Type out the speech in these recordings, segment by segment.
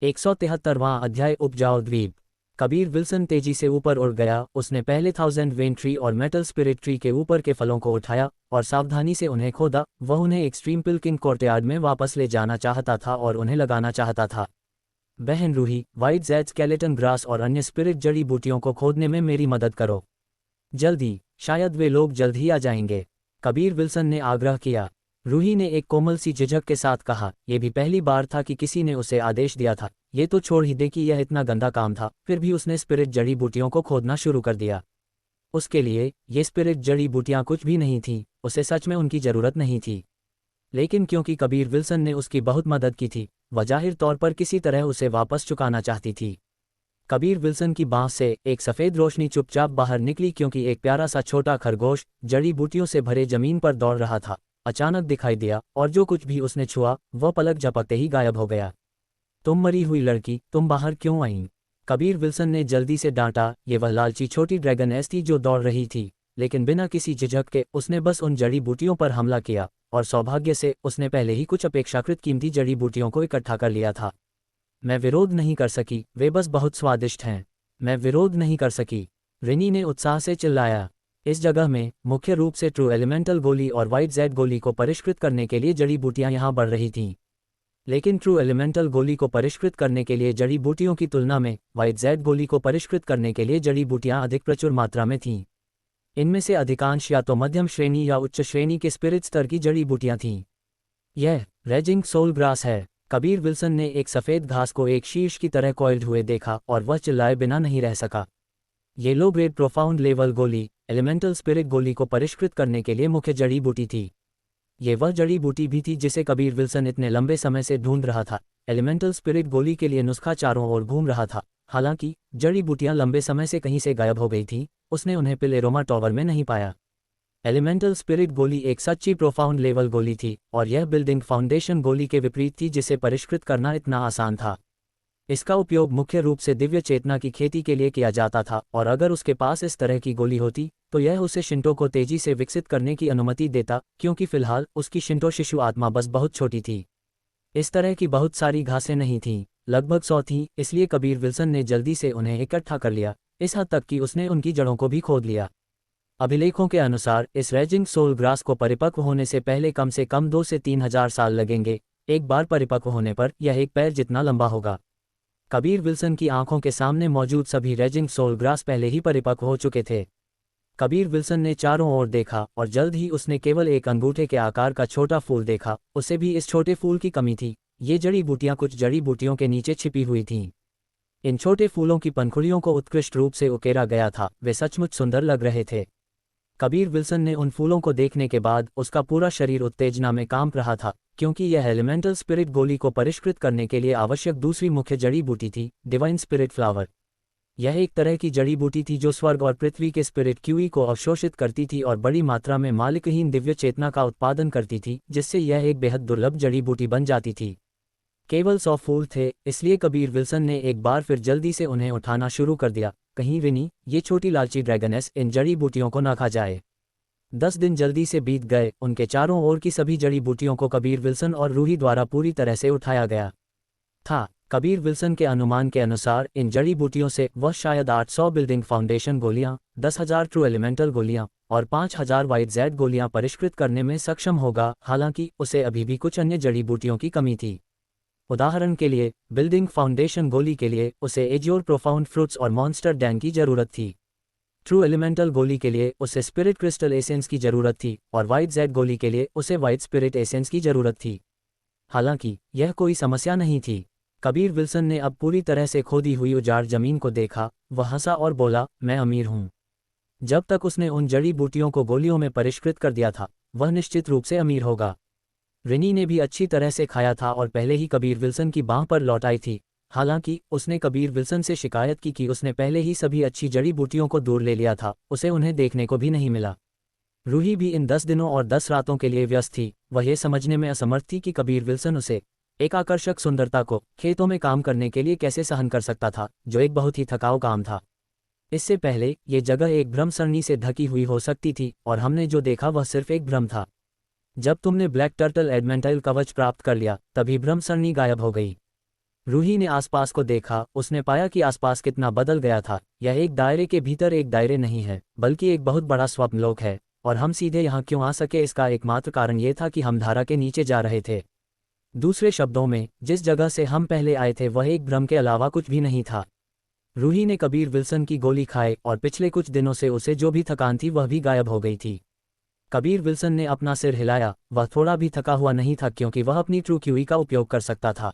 173वां अध्याय उपजाऊ द्वीप। कबीर विल्सन तेजी से ऊपर उड़ गया। उसने पहले 1000 वेन ट्री और मेटल स्पिरिट ट्री के ऊपर के फलों को उठाया और सावधानी से उन्हें खोदा। वह उन्हें एक्सट्रीम पिल्किंग कोर्टयार्ड में वापस ले जाना चाहता था और उन्हें लगाना चाहता था। बहन Ruhi, white jade skeleton grass और अन्य स्पिरिट जड़ी बूटियों को खोदने में मेरी मदद करो। जल्दी, शायद वे लोग जल्द ही आ जाएंगे, कबीर विल्सन ने आग्रह किया। रूही ने एक कोमल सी झिझक के साथ कहा, यह भी पहली बार था कि किसी ने उसे आदेश दिया था। ये तो छोड़ ही दे कि यह इतना गंदा काम था, फिर भी उसने स्पिरिट जड़ी बूटियों को खोदना शुरू कर दिया। उसके लिए ये स्पिरिट जड़ी बूटियां कुछ भी नहीं थीं, उसे सच में उनकी ज़रूरत नहीं थी। लेकिन क्योंकि कबीर विल्सन ने उसकी बहुत मदद की थी, वह जाहिर तौर पर किसी तरह उसे वापस चुकाना चाहती थी। कबीर विल्सन की बाँह से एक सफ़ेद रोशनी चुपचाप बाहर निकली क्योंकि एक प्यारा सा छोटा खरगोश जड़ी बूटियों से भरे जमीन पर दौड़ रहा था। अचानक दिखाई दिया और जो कुछ भी उसने छुआ वह पलक झपकते ही गायब हो गया। तुम मरी हुई लड़की, तुम बाहर क्यों आई? कबीर विल्सन ने जल्दी से डांटा। ये वह लालची छोटी ड्रैगनेस थी जो दौड़ रही थी, लेकिन बिना किसी झिझक के उसने बस उन जड़ी बूटियों पर हमला किया और सौभाग्य से उसने पहले ही कुछ अपेक्षाकृत कीमती जड़ी बूटियों को इकट्ठा कर लिया था। मैं विरोध नहीं कर सकी, वे बस बहुत स्वादिष्ट हैं। मैं विरोध नहीं कर सकी, रिनी ने उत्साह से चिल्लाया। इस जगह में मुख्य रूप से ट्रू एलिमेंटल गोली और वाइट जेड गोली को परिष्कृत करने के लिए जड़ी बूटियां यहां बढ़ रही थीं। लेकिन ट्रू एलिमेंटल गोली को परिष्कृत करने के लिए जड़ी बूटियों की तुलना में वाइट जेड गोली को परिष्कृत करने के लिए जड़ी बूटियां अधिक प्रचुर मात्रा में थीं। इनमें से अधिकांश या तो मध्यम श्रेणी या उच्च श्रेणी के स्पिरिट स्तर की जड़ी बूटियां थीं। यह रेजिंग सोल ग्रास है। कबीर विल्सन ने एक सफ़ेद घास को एक शीर्ष की तरह कॉइल्ड हुए देखा और वह चिल्लाए बिना नहीं रह सका। ये लो ग्रेड प्रोफाउंड लेवल गोली एलिमेंटल स्पिरिट गोली को परिष्कृत करने के लिए मुख्य जड़ी बूटी थी। ये वह जड़ी बूटी भी थी जिसे कबीर विल्सन इतने लंबे समय से ढूंढ रहा था। एलिमेंटल स्पिरिट गोली के लिए नुस्खा चारों ओर घूम रहा था। हालांकि जड़ी बूटियां लंबे समय से कहीं से गायब हो गई थीं, उसने उन्हें पिलेरोमा टॉवर में नहीं पाया। एलिमेंटल स्पिरिट गोली एक सच्ची प्रोफाउंड लेवल गोली थी और यह बिल्डिंग फाउंडेशन गोली के विपरीत थी जिसे परिष्कृत करना इतना आसान था। इसका उपयोग मुख्य रूप से दिव्य चेतना की खेती के लिए किया जाता था और अगर उसके पास इस तरह की गोली होती तो यह उसे शिंटो को तेजी से विकसित करने की अनुमति देता, क्योंकि फिलहाल उसकी शिंटो शिशु आत्मा बस बहुत छोटी थी। इस तरह की बहुत सारी घासें नहीं थीं, लगभग 100 थीं, इसलिए कबीर विल्सन ने जल्दी से उन्हें इकट्ठा कर लिया, इस हद तक कि उसने उनकी जड़ों को भी खोद लिया। अभिलेखों के अनुसार इस रेजिंग सोल ग्रास को परिपक्व होने से पहले कम से कम 2 से 3000 साल लगेंगे। एक बार परिपक्व होने पर यह एक पैर जितना लंबा होगा। कबीर विल्सन की आंखों के सामने मौजूद सभी रेजिंग सोल ग्रास पहले ही परिपक्व हो चुके थे। कबीर विल्सन ने चारों ओर देखा और जल्द ही उसने केवल एक अंगूठे के आकार का छोटा फूल देखा। उसे भी इस छोटे फूल की कमी थी। ये जड़ी बूटियां कुछ जड़ी बूटियों के नीचे छिपी हुई थीं। इन छोटे फूलों की पंखुड़ियों को उत्कृष्ट रूप से उकेरा गया था, वे सचमुच सुंदर लग रहे थे। कबीर विल्सन ने उन फूलों को देखने के बाद उसका पूरा शरीर उत्तेजना में कांप रहा था, क्योंकि यह एलिमेंटल स्पिरिट गोली को परिष्कृत करने के लिए आवश्यक दूसरी मुख्य जड़ी बूटी थी, डिवाइन स्पिरिट फ्लावर। यह एक तरह की जड़ी बूटी थी जो स्वर्ग और पृथ्वी के स्पिरिट क्यूई को अवशोषित करती थी और बड़ी मात्रा में मालिकहीन दिव्य चेतना का उत्पादन करती थी, जिससे यह एक बेहद दुर्लभ जड़ी बूटी बन जाती थी। केवल 100 फूल थे, इसलिए कबीर विल्सन ने एक बार फिर जल्दी से उन्हें उठाना शुरू कर दिया। कहीं रिनी, ये छोटी लालची ड्रैगनेस, इन जड़ी बूटियों को न खा जाए। 10 दिन जल्दी से बीत गए। उनके चारों ओर की सभी जड़ी बूटियों को कबीर विल्सन और रूही द्वारा पूरी तरह से उठाया गया था। कबीर विल्सन के अनुमान के अनुसार इन जड़ी बूटियों से वह शायद 800 बिल्डिंग फाउंडेशन गोलियां, 10,000 ट्रू एलिमेंटल गोलियां और 5000 वाइट जेड गोलियां परिष्कृत करने में सक्षम होगा। हालांकि उसे अभी भी कुछ अन्य जड़ी बूटियों की कमी थी। उदाहरण के लिए, बिल्डिंग फाउंडेशन गोली के लिए उसे एजियोर प्रोफाउंड फ्रूट्स और मॉन्स्टर डैन की जरूरत थी। ट्रू एलिमेंटल गोली के लिए उसे स्पिरिट क्रिस्टल एसेंस की जरूरत थी और वाइट जेड गोली के लिए उसे वाइट स्पिरिट एसेंस की जरूरत थी। हालांकि यह कोई समस्या नहीं थी। कबीर विल्सन ने अब पूरी तरह से खोदी हुई उजाड़ जमीन को देखा। वह हंसा और बोला, मैं अमीर हूं। जब तक उसने उन जड़ी बूटियों को गोलियों में परिष्कृत कर दिया था, वह निश्चित रूप से अमीर होगा। रिनी ने भी अच्छी तरह से खाया था और पहले ही कबीर विल्सन की बांह पर लौट आई थी। हालांकि उसने कबीर विल्सन से शिकायत की कि उसने पहले ही सभी अच्छी जड़ी बूटियों को दूर ले लिया था, उसे उन्हें देखने को भी नहीं मिला। रूही भी इन 10 दिनों और 10 रातों के लिए व्यस्त थी। वह ये समझने में असमर्थ थी कि कबीर विल्सन उसे एक आकर्षक सुंदरता को खेतों में काम करने के लिए कैसे सहन कर सकता था, जो एक बहुत ही थकाऊ काम था। इससे पहले ये जगह एक भ्रम सरणी से ढकी हुई हो सकती थी और हमने जो देखा वह सिर्फ एक भ्रम था। जब तुमने ब्लैक टर्टल एडमेंटाइल कवच प्राप्त कर लिया, तभी भ्रम सरणी गायब हो गई। रूही ने आसपास को देखा, उसने पाया कि आसपास कितना बदल गया था। यह एक दायरे के भीतर एक दायरे नहीं है, बल्कि एक बहुत बड़ा स्वप्नलोक है। और हम सीधे यहाँ क्यों आ सके, इसका एकमात्र कारण ये था कि हम धारा के नीचे जा रहे थे। दूसरे शब्दों में, जिस जगह से हम पहले आए थे वह एक भ्रम के अलावा कुछ भी नहीं था। रूही ने कबीर विल्सन की गोली खाई और पिछले कुछ दिनों से उसे जो भी थकान थी वह भी गायब हो गई थी। कबीर विल्सन ने अपना सिर हिलाया। वह थोड़ा भी थका हुआ नहीं था क्योंकि वह अपनी ट्रू क्यूई का उपयोग कर सकता था।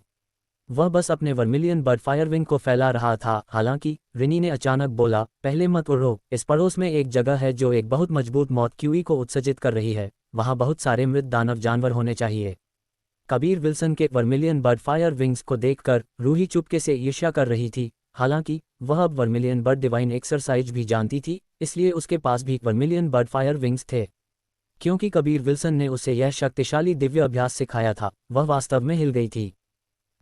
वह बस अपने वर्मिलियन बर्ड फायरविंग को फैला रहा था। हालांकि रिनी ने अचानक बोला, पहले मत उड़ो, इस पड़ोस में एक जगह है जो एक बहुत मजबूत मौत क्यूई को उत्सर्जित कर रही है। वहां बहुत सारे मृत दानव जानवर होने चाहिए। कबीर विल्सन के वर्मिलियन बर्ड फायर विंग्स को देखकर रूही चुपके से ईर्ष्या कर रही थी। हालांकि वह अब वर्मिलियन बर्ड डिवाइन एक्सरसाइज भी जानती थी, इसलिए उसके पास भी वर्मिलियन बर्ड फायर विंग्स थे। क्योंकि कबीर विल्सन ने उसे यह शक्तिशाली दिव्य अभ्यास सिखाया था, वह वास्तव में हिल गई थी।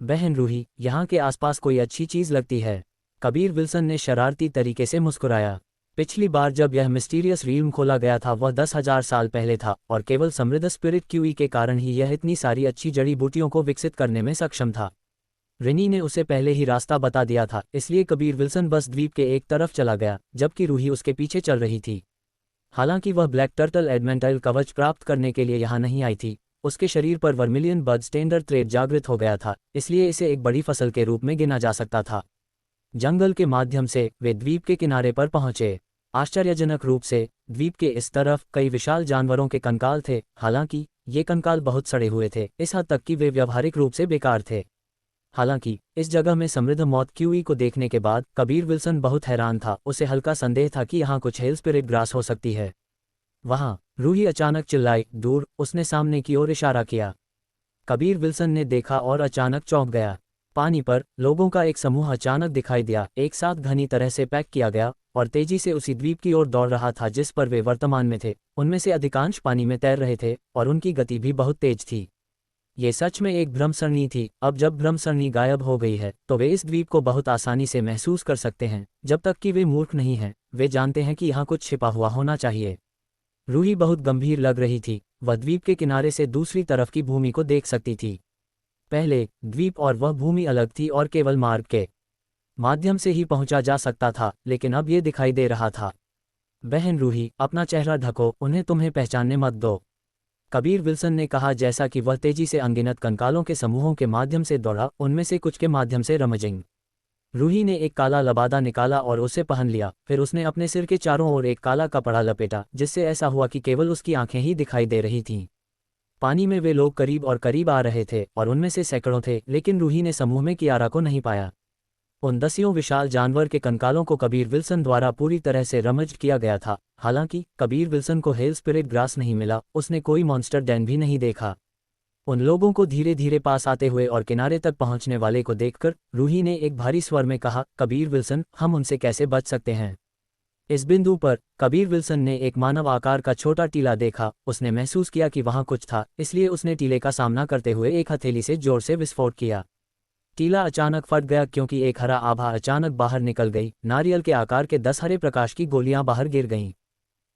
बहन रूही, यहाँ के आसपास कोई अच्छी चीज़ लगती है? कबीर विल्सन ने शरारती तरीके से मुस्कुराया। पिछली बार जब यह मिस्टीरियस रील्म खोला गया था वह 10,000 साल पहले था, और केवल समृद्ध स्पिरिट क्यूई के कारण ही यह इतनी सारी अच्छी जड़ी बूटियों को विकसित करने में सक्षम था। रिनी ने उसे पहले ही रास्ता बता दिया था, इसलिए कबीर विल्सन बस द्वीप के एक तरफ चला गया, जबकि रूही उसके पीछे चल रही थी। हालांकि वह ब्लैक टर्टल एडमेंटाइल कवच प्राप्त करने के लिए यहाँ नहीं आई थी। उसके शरीर पर वर्मिलियन बर्ड स्टेंडर ट्रेड जागृत हो गया था, इसलिए इसे एक बड़ी फसल के रूप में गिना जा सकता था। जंगल के माध्यम से वे द्वीप के किनारे पर पहुंचे। आश्चर्यजनक रूप से द्वीप के इस तरफ कई विशाल जानवरों के कंकाल थे। हालांकि ये कंकाल बहुत सड़े हुए थे, इस हद तक कि वे व्यावहारिक रूप से बेकार थे। हालांकि इस जगह में समृद्ध मौत क्यूई को देखने के बाद कबीर विल्सन बहुत हैरान था। उसे हल्का संदेह था कि यहाँ कुछ हेल स्पिरिट ग्रास हो सकती है। वहाँ रूही अचानक चिल्लाई, दूर। उसने सामने की ओर इशारा किया। कबीर विल्सन ने देखा और अचानक चौंक गया। पानी पर लोगों का एक समूह अचानक दिखाई दिया, एक साथ घनी तरह से पैक किया गया और तेजी से उसी द्वीप की ओर दौड़ रहा था जिस पर वे वर्तमान में थे। उनमें से अधिकांश पानी में तैर रहे थे और उनकी गति भी बहुत तेज थी। ये सच में एक भ्रमसरणी थी। अब जब भ्रमसरणी गायब हो गई है तो वे इस द्वीप को बहुत आसानी से महसूस कर सकते हैं। जब तक कि वे मूर्ख नहीं हैं, वे जानते हैं कि यहाँ कुछ छिपा हुआ होना चाहिए। रूही बहुत गंभीर लग रही थी। वह द्वीप के किनारे से दूसरी तरफ की भूमि को देख सकती थी। पहले द्वीप और वह भूमि अलग थी और केवल मार्ग के माध्यम से ही पहुंचा जा सकता था, लेकिन अब ये दिखाई दे रहा था। बहन रूही, अपना चेहरा ढको, उन्हें तुम्हें पहचानने मत दो, कबीर विल्सन ने कहा जैसा कि वह तेजी से अनगिनत कंकालों के समूहों के माध्यम से दौड़ा, उनमें से कुछ के माध्यम से रमजिंग। रूही ने एक काला लबादा निकाला और उसे पहन लिया। फिर उसने अपने सिर के चारों ओर एक काला कपड़ा लपेटा, जिससे ऐसा हुआ कि केवल उसकी आंखें ही दिखाई दे रही थीं। पानी में वे लोग करीब और करीब आ रहे थे और उनमें से सैकड़ों थे, लेकिन रूही ने समूह में कियारा को नहीं पाया। उन 10 विशाल जानवर के कंकालों को कबीर विल्सन द्वारा पूरी तरह से रमज किया गया था। हालांकि कबीर विल्सन को हेल स्पिरिट ग्रास नहीं मिला, उसने कोई मॉन्स्टर डैन भी नहीं देखा। उन लोगों को धीरे धीरे पास आते हुए और किनारे तक पहुंचने वाले को देखकर रूही ने एक भारी स्वर में कहा, कबीर विल्सन, हम उनसे कैसे बच सकते हैं? इस बिंदु पर कबीर विल्सन ने एक मानव आकार का छोटा टीला देखा। उसने महसूस किया कि वहां कुछ था, इसलिए उसने टीले का सामना करते हुए एक हथेली से जोर से विस्फोट किया। टीला अचानक फट गया क्योंकि एक हरा आभा अचानक बाहर निकल गई। नारियल के आकार के 10 हरे प्रकाश की गोलियां बाहर गिर गईं।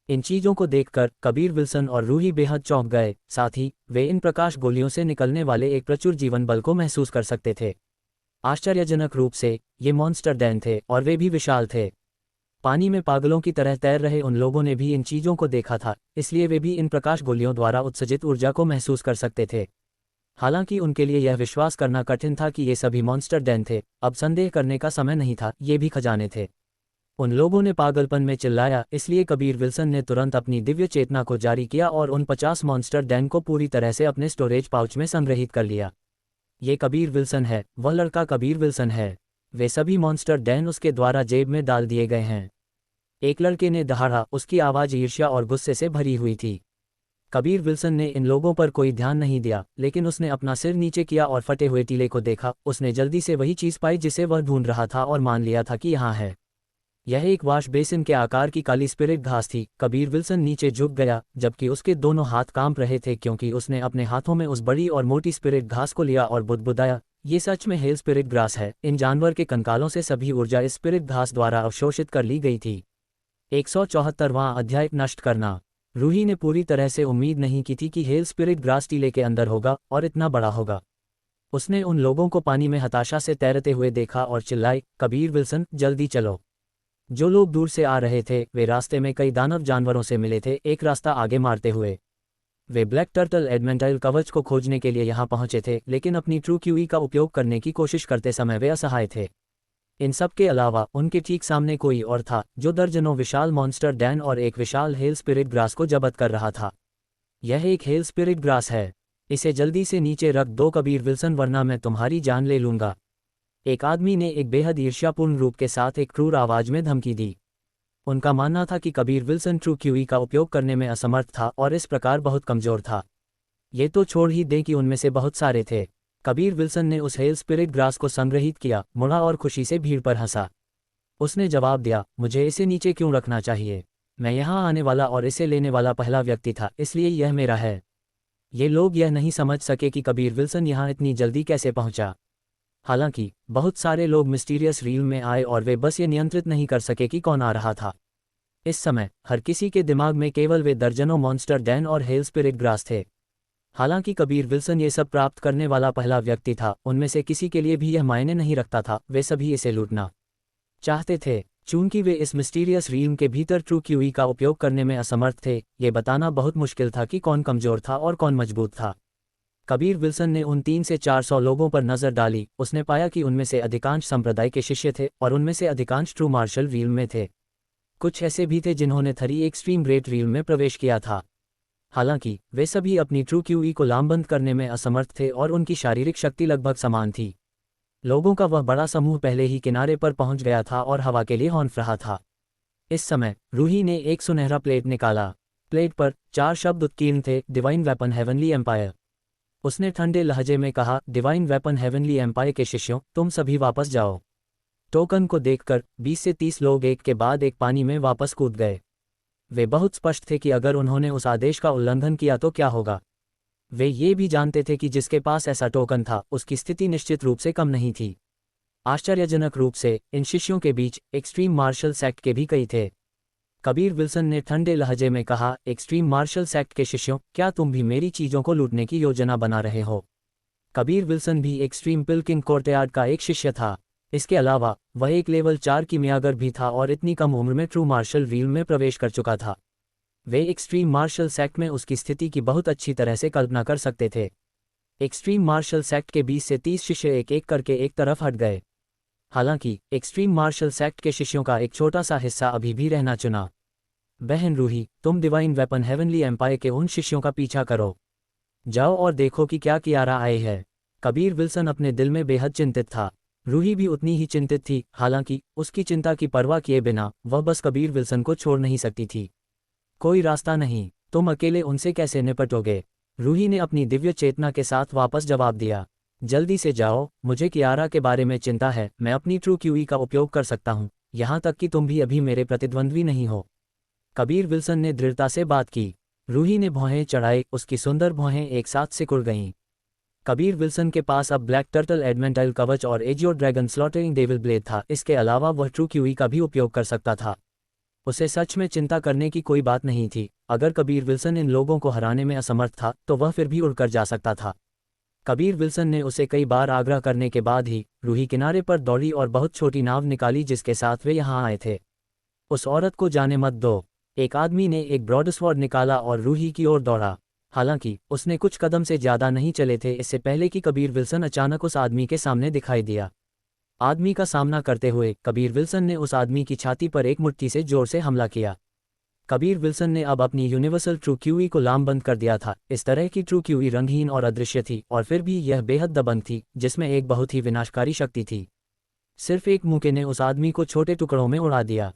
इन चीजों को देखकर कबीर विल्सन और रूही बेहद चौंक गए। साथ ही वे इन प्रकाश गोलियों से निकलने वाले एक प्रचुर जीवन बल को महसूस कर सकते थे। आश्चर्यजनक रूप से ये मॉन्स्टर डैन थे और वे भी विशाल थे। पानी में पागलों की तरह तैर रहे उन लोगों ने भी इन चीजों को देखा था, इसलिए वे भी इन प्रकाश गोलियों द्वारा उत्सर्जित ऊर्जा को महसूस कर सकते थे। हालांकि उनके लिए यह विश्वास करना कठिन था कि ये सभी मॉन्स्टर डैन थे। अब संदेह करने का समय नहीं था, ये भी खजाने थे। उन लोगों ने पागलपन में चिल्लाया, इसलिए कबीर विल्सन ने तुरंत अपनी दिव्य चेतना को जारी किया और उन 50 मॉन्स्टर डैन को पूरी तरह से अपने स्टोरेज पाउच में संग्रहित कर लिया। ये कबीर विल्सन है, वह लड़का कबीर विल्सन है। वे सभी मॉन्स्टर डैन उसके द्वारा जेब में डाल दिए गए हैं। एक लड़के ने दहाड़ा, उसकी आवाज़ ईर्ष्या और गुस्से से भरी हुई थी। कबीर विल्सन ने इन लोगों पर कोई ध्यान नहीं दिया, लेकिन उसने अपना सिर नीचे किया और फटे हुए टीले को देखा। उसने जल्दी से वही चीज़ पाई जिसे वह ढूंढ रहा था और मान लिया था कि यहाँ है। यह एक वाश बेसिन के आकार की काली स्पिरिट घास थी। कबीर विल्सन नीचे झुक गया, जबकि उसके दोनों हाथ कांप रहे थे क्योंकि उसने अपने हाथों में उस बड़ी और मोटी स्पिरिट घास को लिया और बुदबुदाया, ये सच में हेल स्पिरिट ग्रास है। इन जानवर के कंकालों से सभी ऊर्जा इस स्पिरिट घास द्वारा अवशोषित कर ली गई थी। 174वां अध्याय, नष्ट करना। रूही ने पूरी तरह से उम्मीद नहीं की थी कि हेल स्पिरिट ग्रास टीले के अंदर होगा और इतना बड़ा होगा। उसने उन लोगों को पानी में हताशा से तैरते हुए देखा और चिल्लाई, कबीर विल्सन, जल्दी चलो। जो लोग दूर से आ रहे थे वे रास्ते में कई दानव जानवरों से मिले थे, एक रास्ता आगे मारते हुए। वे ब्लैक टर्टल एडमेंटाइल कवच को खोजने के लिए यहाँ पहुंचे थे, लेकिन अपनी ट्रू क्यूई का उपयोग करने की कोशिश करते समय वे असहाय थे। इन सब के अलावा उनके ठीक सामने कोई और था जो दर्जनों विशाल मॉन्स्टर डैन और एक विशाल हेल स्पिरिट ग्रास को जब्त कर रहा था। यह एक हेल स्पिरिट ग्रास है। इसे जल्दी से नीचे रख दो कबीर विल्सन, वरना मैं तुम्हारी जान ले लूंगा। एक आदमी ने एक बेहद ईर्ष्यापूर्ण रूप के साथ एक क्रूर आवाज में धमकी दी। उनका मानना था कि कबीर विल्सन ट्रू क्यूई का उपयोग करने में असमर्थ था और इस प्रकार बहुत कमजोर था। ये तो छोड़ ही दें कि उनमें से बहुत सारे थे। कबीर विल्सन ने उस हेल स्पिरिट ग्रास को संग्रहित किया, मुड़ा और खुशी से भीड़ पर हंसा। उसने जवाब दिया, मुझे इसे नीचे क्यों रखना चाहिए? मैं यहाँ आने वाला और इसे लेने वाला पहला व्यक्ति था, इसलिए यह मेरा है। ये लोग यह नहीं समझ सके कि कबीर विल्सन यहाँ इतनी जल्दी कैसे पहुंचा। हालांकि बहुत सारे लोग मिस्टीरियस रील में आए और वे बस ये नियंत्रित नहीं कर सके कि कौन आ रहा था। इस समय हर किसी के दिमाग में केवल वे दर्जनों मॉन्स्टर डैन और हेल स्पिरिट ग्रास थे। हालांकि कबीर विल्सन ये सब प्राप्त करने वाला पहला व्यक्ति था, उनमें से किसी के लिए भी यह मायने नहीं रखता था, वे सभी इसे लूटना चाहते थे। चूंकि वे इस मिस्टीरियस रील के भीतर ट्रू क्यूई का उपयोग करने में असमर्थ थे, ये बताना बहुत मुश्किल था कि कौन कमजोर था और कौन मजबूत था। कबीर विल्सन ने उन 300 से 400 लोगों पर नजर डाली। उसने पाया कि उनमें से अधिकांश संप्रदाय के शिष्य थे और उनमें से अधिकांश ट्रू मार्शल रील में थे। कुछ ऐसे भी थे जिन्होंने थरी एक्सट्रीम ग्रेट रील में प्रवेश किया था। हालांकि वे सभी अपनी ट्रू क्यूई को लामबंद करने में असमर्थ थे और उनकी शारीरिक शक्ति लगभग समान थी। लोगों का वह बड़ा समूह पहले ही किनारे पर पहुंच गया था और हवा के लिए हॉर्न रहा था। इस समय रूही ने एक सुनहरा प्लेट निकाला। प्लेट पर 4 शब्द उत्कीर्ण थे, डिवाइन वेपन हेवनली एम्पायर। उसने ठंडे लहजे में कहा, डिवाइन वेपन हेवनली एम्पायर के शिष्यों, तुम सभी वापस जाओ। टोकन को देखकर 20 से 30 लोग एक के बाद एक पानी में वापस कूद गए। वे बहुत स्पष्ट थे कि अगर उन्होंने उस आदेश का उल्लंघन किया तो क्या होगा। वे ये भी जानते थे कि जिसके पास ऐसा टोकन था उसकी स्थिति निश्चित रूप से कम नहीं थी। आश्चर्यजनक रूप से इन शिष्यों के बीच एक्सट्रीम मार्शल सेक्ट के भी कई थे। कबीर विल्सन ने ठंडे लहजे में कहा, एक्सट्रीम मार्शल सेक्ट के शिष्यों, क्या तुम भी मेरी चीज़ों को लूटने की योजना बना रहे हो? कबीर विल्सन भी एक्सट्रीम पिल्किंग कोर्टयार्ड का एक शिष्य था। इसके अलावा वह एक लेवल 4 कीमियागर भी था और इतनी कम उम्र में ट्रू मार्शल रील में प्रवेश कर चुका था। वे एक्सट्रीम मार्शल सेक्ट में उसकी स्थिति की बहुत अच्छी तरह से कल्पना कर सकते थे। एक्सट्रीम मार्शल सेक्ट के 20 से 30 शिष्य एक एक करके एक तरफ हट गए। हालांकि एक्सट्रीम मार्शल सेक्ट के शिष्यों का एक छोटा सा हिस्सा अभी भी रहना चुना। बहन रूही, तुम डिवाइन वेपन हेवनली एम्पायर के उन शिष्यों का पीछा करो। जाओ और देखो कि क्या कियारा आए है। कबीर विल्सन अपने दिल में बेहद चिंतित था। रूही भी उतनी ही चिंतित थी, हालांकि उसकी चिंता की परवाह किए बिना वह बस कबीर विल्सन को छोड़ नहीं सकती थी। कोई रास्ता नहीं, तुम अकेले उनसे कैसे निपटोगे? रूही ने अपनी दिव्य चेतना के साथ वापस जवाब दिया। जल्दी से जाओ, मुझे कियारा के बारे में चिंता है। मैं अपनी ट्रू क्यूई का उपयोग कर सकता हूँ, यहाँ तक कि तुम भी अभी मेरे प्रतिद्वंद्वी नहीं हो। कबीर विल्सन ने दृढ़ता से बात की। रूही ने भौहें चढ़ाई, उसकी सुंदर भौहें एक साथ सिकुड़ गईं। कबीर विल्सन के पास अब ब्लैक टर्टल एडमेंटाइल कवच और AJIO dragon slaughtering devil blade था। इसके अलावा वह ट्रू क्यूई का भी उपयोग कर सकता था। उसे सच में चिंता करने की कोई बात नहीं थी। अगर कबीर विल्सन इन लोगों को हराने में असमर्थ था तो वह फिर भी उड़कर जा सकता था। कबीर विल्सन ने उसे कई बार आग्रह करने के बाद ही रूही किनारे पर दौड़ी और बहुत छोटी नाव निकाली जिसके साथ वे यहाँ आए थे। उस औरत को जाने मत दो। एक आदमी ने एक ब्रॉडस्वॉर्ड निकाला और रूही की ओर दौड़ा। हालांकि उसने कुछ कदम से ज्यादा नहीं चले थे इससे पहले कि कबीर विल्सन अचानक उस आदमी के सामने दिखाई दिया। आदमी का सामना करते हुए कबीर विल्सन ने उस आदमी की छाती पर एक मुट्ठी से जोर से हमला किया। कबीर विल्सन ने अब अपनी यूनिवर्सल ट्रू क्यूई को लामबंद कर दिया था। इस तरह की ट्रू क्यूई रंगहीन और अदृश्य थी और फिर भी यह बेहद दबंग थी, जिसमें एक बहुत ही विनाशकारी शक्ति थी। सिर्फ एक मुक्के ने उस आदमी को छोटे टुकड़ों में उड़ा दिया।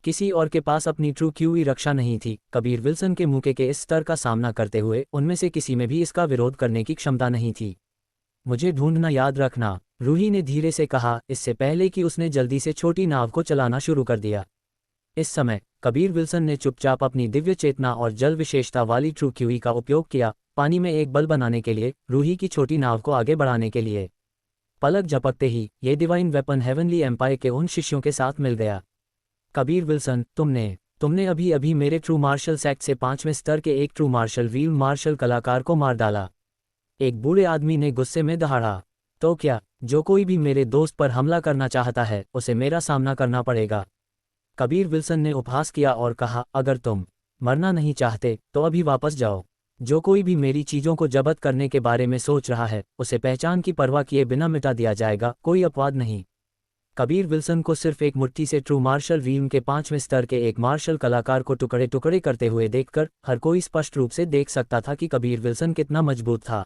किसी और के पास अपनी ट्रू क्यूई रक्षा नहीं थी। कबीर विल्सन के मुक्के के इस स्तर का सामना करते हुए उनमें से किसी में भी इसका विरोध करने की क्षमता नहीं थी। मुझे ढूंढना याद रखना, रूही ने धीरे से कहा, इससे पहले कि उसने जल्दी से छोटी नाव को चलाना शुरू कर दिया। इस समय कबीर विल्सन ने चुपचाप अपनी दिव्य चेतना और जल विशेषता वाली ट्रू क्यूई का उपयोग किया, पानी में एक बल बनाने के लिए, रूही की छोटी नाव को आगे बढ़ाने के लिए। पलक झपकते ही ये डिवाइन वेपन हेवनली एम्पायर के उन शिष्यों के साथ मिल गया। कबीर विल्सन, तुमने अभी अभी मेरे ट्रू मार्शल सेक्ट से 5वें स्तर के एक ट्रू मार्शल रील मार्शल कलाकार को मार डाला। एक बूढ़े आदमी ने गुस्से में दहाड़ा। तो क्या, जो कोई भी मेरे दोस्त पर हमला करना चाहता है उसे मेरा सामना करना पड़ेगा। कबीर विल्सन ने उपहास किया और कहा, अगर तुम मरना नहीं चाहते तो अभी वापस जाओ। जो कोई भी मेरी चीज़ों को जब्त करने के बारे में सोच रहा है उसे पहचान की परवाह किए बिना मिटा दिया जाएगा, कोई अपवाद नहीं। कबीर विल्सन को सिर्फ एक मुट्ठी से ट्रू मार्शल रीम के 5वें स्तर के एक मार्शल कलाकार को टुकड़े टुकड़े करते हुए देखकर हर कोई स्पष्ट रूप से देख सकता था कि कबीर विल्सन कितना मजबूत था।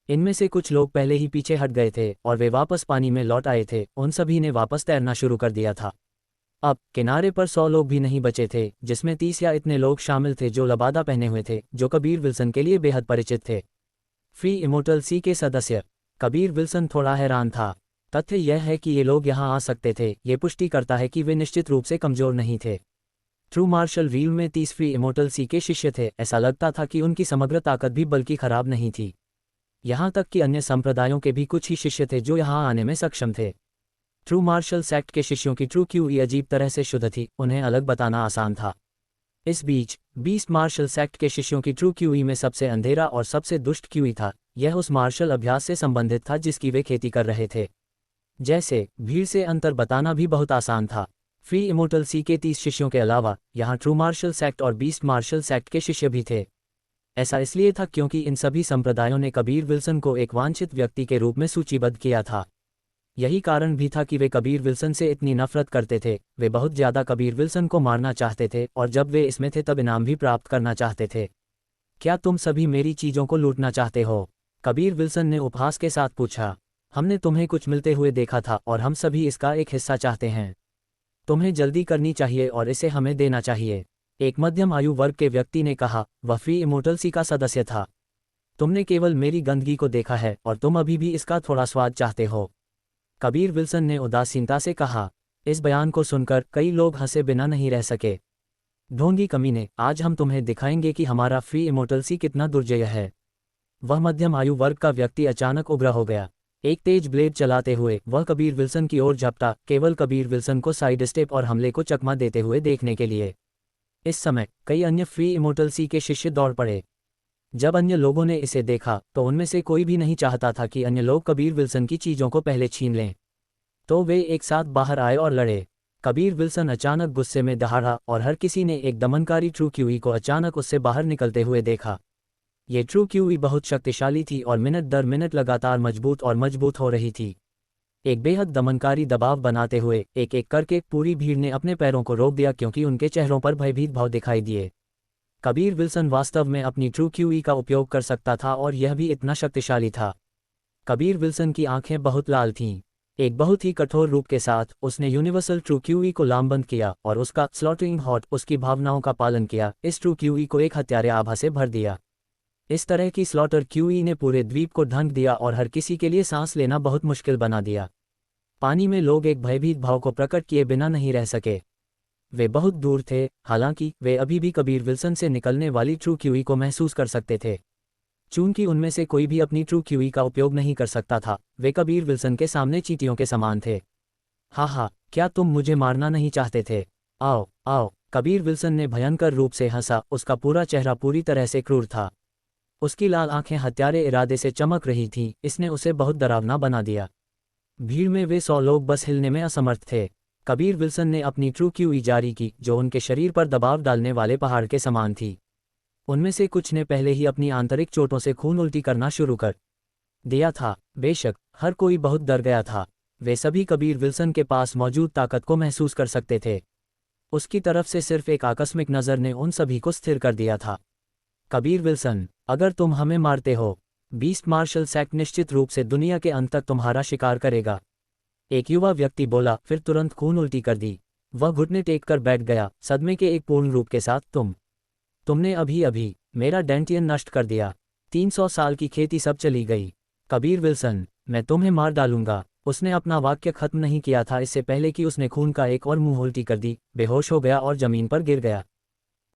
इनमें से कुछ लोग पहले ही पीछे हट गए थे और वे वापस पानी में लौट आए थे, उन सभी ने वापस तैरना शुरू कर दिया था। अब किनारे पर 100 लोग भी नहीं बचे थे, जिसमें 30 या इतने लोग शामिल थे जो लबादा पहने हुए थे, जो कबीर विल्सन के लिए बेहद परिचित थे। फ्री इमोर्टल सी के सदस्य। कबीर विल्सन थोड़ा हैरान था। तथ्य यह है कि ये लोग यहाँ आ सकते थे, ये पुष्टि करता है कि वे निश्चित रूप से कमजोर नहीं थे। ट्रू मार्शल रील में 30 फ्री इमोर्टल सी के शिष्य थे, ऐसा लगता था कि उनकी समग्र ताकत भी बल्कि खराब नहीं थी। यहाँ तक कि अन्य संप्रदायों के भी कुछ ही शिष्य थे जो यहाँ आने में सक्षम थे। ट्रू मार्शल सेक्ट के शिष्यों की ट्रू क्यूई अजीब तरह से शुद्ध थी, उन्हें अलग बताना आसान था। इस बीच बीस्ट मार्शल सेक्ट के शिष्यों की ट्रू क्यूई में सबसे अंधेरा और सबसे दुष्ट क्यूई था। यह उस मार्शल अभ्यास से संबंधित था जिसकी वे खेती कर रहे थे। जैसे भीड़ से अंतर बताना भी बहुत आसान था। फ्री इमोर्टल सी के 30 शिष्यों के अलावा यहाँ ट्रू मार्शल सेक्ट और बीस्ट मार्शल सेक्ट के शिष्य भी थे। ऐसा इसलिए था क्योंकि इन सभी संप्रदायों ने कबीर विल्सन को एक वांछित व्यक्ति के रूप में सूचीबद्ध किया था। यही कारण भी था कि वे कबीर विल्सन से इतनी नफरत करते थे। वे बहुत ज़्यादा कबीर विल्सन को मारना चाहते थे और जब वे इसमें थे तब इनाम भी प्राप्त करना चाहते थे। क्या तुम सभी मेरी चीज़ों को लूटना चाहते हो? कबीर विल्सन ने उपहास के साथ पूछा। हमने तुम्हें कुछ मिलते हुए देखा था और हम सभी इसका एक हिस्सा चाहते हैं। तुम्हें जल्दी करनी चाहिए और इसे हमें देना चाहिए। एक मध्यम आयु वर्ग के व्यक्ति ने कहा, वह फ्री इमोर्टल सी का सदस्य था। तुमने केवल मेरी गंदगी को देखा है और तुम अभी भी इसका थोड़ा स्वाद चाहते हो। कबीर विल्सन ने उदासीनता से कहा। इस बयान को सुनकर कई लोग हंसे बिना नहीं रह सके। ढोंगी कमीने, आज हम तुम्हें दिखाएंगे कि हमारा फ्री इमोर्टल सी कितना दुर्जय है। वह मध्यम आयु वर्ग का व्यक्ति अचानक उग्र हो गया। एक तेज ब्लेड चलाते हुए वह कबीर विल्सन की ओर झपटा, केवल कबीर विल्सन को साइड स्टेप और हमले को चकमा देते हुए देखने के लिए। इस समय कई अन्य फ्री इमोर्टल सी के शिष्य दौड़ पड़े। जब अन्य लोगों ने इसे देखा तो उनमें से कोई भी नहीं चाहता था कि अन्य लोग कबीर विल्सन की चीज़ों को पहले छीन लें। तो वे एक साथ बाहर आए और लड़े। कबीर विल्सन अचानक गुस्से में दहाड़ा और हर किसी ने एक दमनकारी ट्रू क्यूई को अचानक उससे बाहर निकलते हुए देखा। ये ट्रू क्यूई बहुत शक्तिशाली थी और मिनट दर मिनट लगातार मजबूत और मजबूत हो रही थी। एक बेहद दमनकारी दबाव बनाते हुए एक एक करके पूरी भीड़ ने अपने पैरों को रोक दिया क्योंकि उनके चेहरों पर भयभीत भाव दिखाई दिए। कबीर विल्सन वास्तव में अपनी ट्रू क्यूई का उपयोग कर सकता था और यह भी इतना शक्तिशाली था। कबीर विल्सन की आंखें बहुत लाल थीं। एक बहुत ही कठोर रूप के साथ उसने यूनिवर्सल ट्रू क्यूई को लामबंद किया और उसका स्लॉटरिंग हॉट उसकी भावनाओं का पालन किया, इस ट्रू क्यूई को एक हत्यारे आभा से भर दिया। इस तरह की स्लॉटर क्यूई ने पूरे द्वीप को ढंक दिया और हर किसी के लिए सांस लेना बहुत मुश्किल बना दिया। पानी में लोग एक भयभीत भाव को प्रकट किए बिना नहीं रह सके। वे बहुत दूर थे, हालांकि वे अभी भी कबीर विल्सन से निकलने वाली ट्रू क्यूई को महसूस कर सकते थे। चूंकि उनमें से कोई भी अपनी ट्रू क्यूई का उपयोग नहीं कर सकता था, वे कबीर विल्सन के सामने चींटियों के समान थे। हा, क्या तुम मुझे मारना नहीं चाहते थे? आओ आओ, कबीर विल्सन ने भयंकर रूप से हंसा, उसका पूरा चेहरा पूरी तरह से क्रूर था। उसकी लाल आंखें हत्यारे इरादे से चमक रही थीं, इसने उसे बहुत डरावना बना दिया। भीड़ में वे 100 लोग बस हिलने में असमर्थ थे। कबीर विल्सन ने अपनी ट्रू क्यूई जारी की, जो उनके शरीर पर दबाव डालने वाले पहाड़ के समान थी। उनमें से कुछ ने पहले ही अपनी आंतरिक चोटों से खून उल्टी करना शुरू कर दिया था। बेशक हर कोई बहुत डर गया था। वे सभी कबीर विल्सन के पास मौजूद ताकत को महसूस कर सकते थे। उसकी तरफ से सिर्फ एक आकस्मिक नज़र ने उन सभी को स्थिर कर दिया था। कबीर विल्सन, अगर तुम हमें मारते हो, बीस्ट मार्शल सेक्ट निश्चित रूप से दुनिया के अंत तक तुम्हारा शिकार करेगा। एक युवा व्यक्ति बोला, फिर तुरंत खून उल्टी कर दी। वह घुटने टेक कर बैठ गया, सदमे के एक पूर्ण रूप के साथ। तुमने अभी अभी मेरा डेंटियन नष्ट कर दिया। 300 साल की खेती सब चली गई। कबीर विल्सन, मैं तुम्हें मार डालूंगा। उसने अपना वाक्य खत्म नहीं किया था इससे पहले कि उसने खून का एक और मुंह उल्टी कर दी, बेहोश हो गया और जमीन पर गिर गया।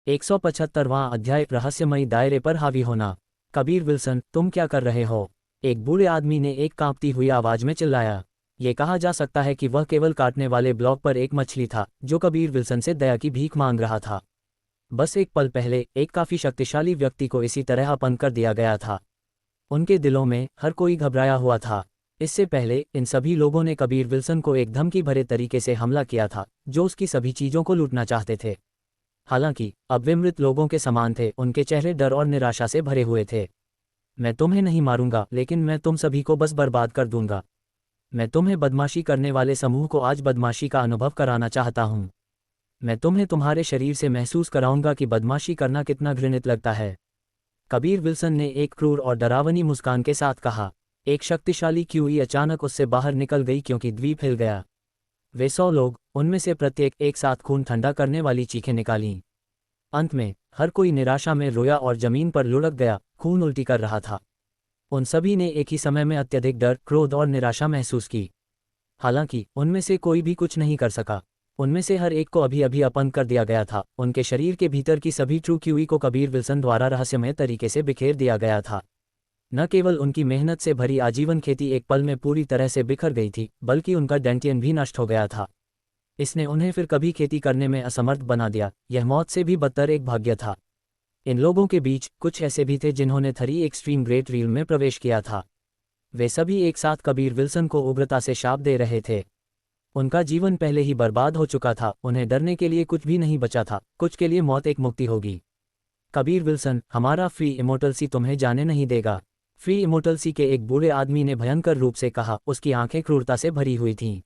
175वां अध्याय, रहस्यमयी दायरे पर हावी होना। कबीर विल्सन, तुम क्या कर रहे हो? एक बूढ़े आदमी ने एक कांपती हुई आवाज में चिल्लाया। ये कहा जा सकता है कि वह केवल काटने वाले ब्लॉक पर एक मछली था जो कबीर विल्सन से दया की भीख मांग रहा था। बस एक पल पहले एक काफी शक्तिशाली व्यक्ति को इसी तरह अपंग कर दिया गया था। उनके दिलों में हर कोई घबराया हुआ था। इससे पहले इन सभी लोगों ने कबीर विल्सन को एक धमकी भरे तरीके से हमला किया था, जो उसकी सभी चीज़ों को लूटना चाहते थे। हालांकि अब वे मृत लोगों के समान थे, उनके चेहरे डर और निराशा से भरे हुए थे। मैं तुम्हें नहीं मारूंगा, लेकिन मैं तुम सभी को बस बर्बाद कर दूंगा। मैं तुम्हें बदमाशी करने वाले समूह को आज बदमाशी का अनुभव कराना चाहता हूं। मैं तुम्हें तुम्हारे शरीर से महसूस कराऊंगा कि बदमाशी करना कितना घृणित लगता है। कबीर विल्सन ने एक क्रूर और डरावनी मुस्कान के साथ कहा। एक शक्तिशाली क्यूई अचानक उससे बाहर निकल गई क्योंकि द्वीप हिल गया। वे 100 लोग, उनमें से प्रत्येक एक साथ खून ठंडा करने वाली चीखें निकालीं। अंत में हर कोई निराशा में रोया और जमीन पर लुढ़क गया, खून उल्टी कर रहा था। उन सभी ने एक ही समय में अत्यधिक डर, क्रोध और निराशा महसूस की। हालांकि उनमें से कोई भी कुछ नहीं कर सका। उनमें से हर एक को अभी अभी अपंग कर दिया गया था। उनके शरीर के भीतर की सभी ट्रू क्यूई को कबीर विल्सन द्वारा रहस्यमय तरीके से बिखेर दिया गया था। न केवल उनकी मेहनत से भरी आजीवन खेती एक पल में पूरी तरह से बिखर गई थी, बल्कि उनका डेंटियन भी नष्ट हो गया था। इसने उन्हें फिर कभी खेती करने में असमर्थ बना दिया। यह मौत से भी बदतर एक भाग्य था। इन लोगों के बीच कुछ ऐसे भी थे जिन्होंने थरी एक्सट्रीम ग्रेट रील में प्रवेश किया था। वे सभी एक साथ कबीर विल्सन को उग्रता से शाप दे रहे थे। उनका जीवन पहले ही बर्बाद हो चुका था। उन्हें डरने के लिए कुछ भी नहीं बचा था। कुछ के लिए मौत एक मुक्ति होगी। कबीर विल्सन, हमारा फ्री इमोर्टल सी तुम्हें जाने नहीं देगा। फ्री इमोर्टल सी के एक बूढ़े आदमी ने भयंकर रूप से कहा। उसकी आंखें क्रूरता से भरी हुई थीं।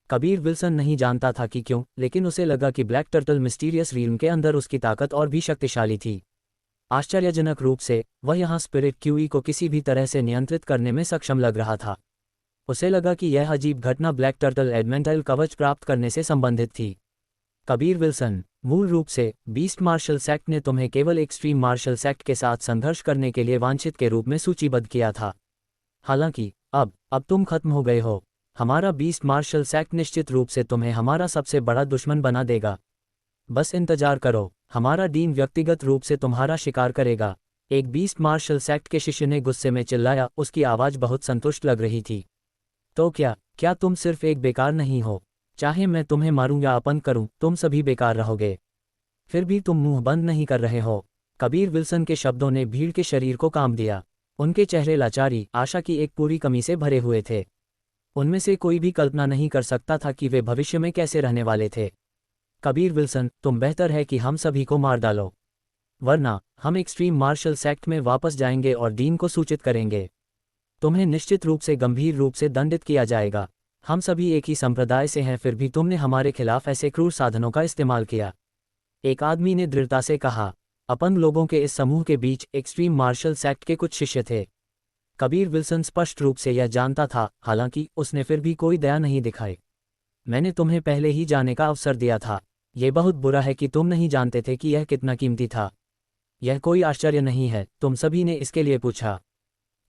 कबीर विल्सन नहीं जानता था कि क्यों, लेकिन उसे लगा कि ब्लैक टर्टल मिस्टीरियस रील्म के अंदर उसकी ताकत और भी शक्तिशाली थी। आश्चर्यजनक रूप से वह यहाँ स्पिरिट क्यूई को किसी भी तरह से नियंत्रित करने में सक्षम लग रहा था। उसे लगा कि यह अजीब घटना ब्लैक टर्टल एडमेंटाइल कवच प्राप्त करने से संबंधित थी। कबीर विल्सन, मूल रूप से बीस्ट मार्शल सेक्ट ने तुम्हें केवल एक्सट्रीम मार्शल सेक्ट के साथ संघर्ष करने के लिए वांछित के रूप में सूचीबद्ध किया था। हालांकि अब तुम खत्म हो गए हो। हमारा बीस्ट मार्शल सेक्ट निश्चित रूप से तुम्हें हमारा सबसे बड़ा दुश्मन बना देगा। बस इंतजार करो, हमारा डीन व्यक्तिगत रूप से तुम्हारा शिकार करेगा। एक बीस्ट मार्शल सेक्ट के शिष्य ने गुस्से में चिल्लाया। उसकी आवाज बहुत संतुष्ट लग रही थी। तो क्या तुम सिर्फ एक बेकार नहीं हो? चाहे मैं तुम्हें मारूं या अपंग करूं, तुम सभी बेकार रहोगे। फिर भी तुम मुंह बंद नहीं कर रहे हो। कबीर विल्सन के शब्दों ने भीड़ के शरीर को काम दिया। उनके चेहरे लाचारी, आशा की एक पूरी कमी से भरे हुए थे। उनमें से कोई भी कल्पना नहीं कर सकता था कि वे भविष्य में कैसे रहने वाले थे। कबीर विल्सन, तुम बेहतर है कि हम सभी को मार डालो, वरना हम एक्सट्रीम मार्शल सेक्ट में वापस जाएंगे और डीन को सूचित करेंगे। तुम्हें निश्चित रूप से गंभीर रूप से दंडित किया जाएगा। हम सभी एक ही संप्रदाय से हैं, फिर भी तुमने हमारे खिलाफ ऐसे क्रूर साधनों का इस्तेमाल किया। एक आदमी ने दृढ़ता से कहा। अपंग लोगों के इस समूह के बीच एक्सट्रीम मार्शल सेक्ट के कुछ शिष्य थे। कबीर विल्सन स्पष्ट रूप से यह जानता था, हालांकि उसने फिर भी कोई दया नहीं दिखाई। मैंने तुम्हें पहले ही जाने का अवसर दिया था। यह बहुत बुरा है कि तुम नहीं जानते थे कि यह कितना कीमती था। यह कोई आश्चर्य नहीं है, तुम सभी ने इसके लिए पूछा।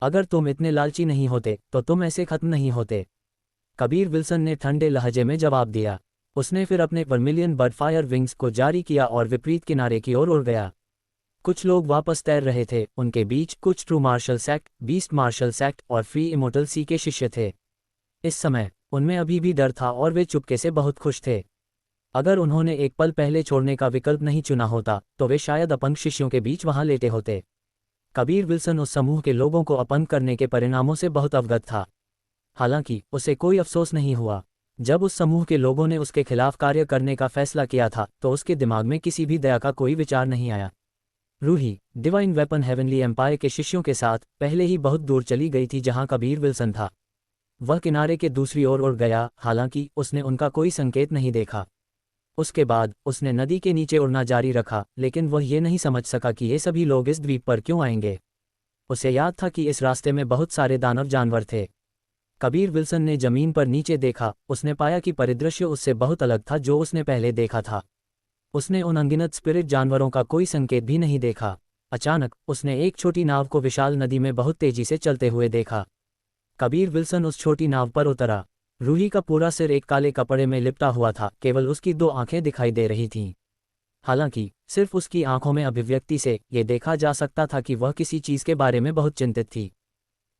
अगर तुम इतने लालची नहीं होते तो तुम ऐसे खत्म नहीं होते। कबीर विल्सन ने ठंडे लहजे में जवाब दिया। उसने फिर अपने वर्मिलियन बर्ड फायर विंग्स को जारी किया और विपरीत किनारे की ओर उड़ गया। कुछ लोग वापस तैर रहे थे। उनके बीच कुछ true martial sect, beast martial sect और फ्री इमोर्टल सी के शिष्य थे। इस समय उनमें अभी भी डर था और वे चुपके से बहुत खुश थे। अगर उन्होंने एक पल पहले छोड़ने का विकल्प नहीं चुना होता तो वे शायद अपंग शिष्यों के बीच वहां लेटे होते। कबीर विल्सन उस समूह के लोगों को अपंग करने के परिणामों से बहुत अवगत था। हालांकि उसे कोई अफसोस नहीं हुआ। जब उस समूह के लोगों ने उसके खिलाफ कार्य करने का फैसला किया था तो उसके दिमाग में किसी भी दया का कोई विचार नहीं आया। Ruhi, divine weapon heavenly empire के शिष्यों के साथ पहले ही बहुत दूर चली गई थी जहां कबीर विल्सन था। वह किनारे के दूसरी ओर उड़ गया, हालांकि उसने उनका कोई संकेत नहीं देखा। उसके बाद उसने नदी के नीचे उड़ना जारी रखा, लेकिन वह ये नहीं समझ सका कि ये सभी लोग इस द्वीप पर क्यों आएंगे। उसे याद था कि इस रास्ते में बहुत सारे दानव जानवर थे। कबीर विल्सन ने जमीन पर नीचे देखा। उसने पाया कि परिदृश्य उससे बहुत अलग था जो उसने पहले देखा था। उसने उन अनगिनत स्पिरिट जानवरों का कोई संकेत भी नहीं देखा। अचानक उसने एक छोटी नाव को विशाल नदी में बहुत तेजी से चलते हुए देखा। कबीर विल्सन उस छोटी नाव पर उतरा। रूही का पूरा सिर एक काले कपड़े में लिपटा हुआ था, केवल उसकी 2 आंखें दिखाई दे रही थीं। हालांकि सिर्फ उसकी आंखों में अभिव्यक्ति से यह देखा जा सकता था कि वह किसी चीज के बारे में बहुत चिंतित थी।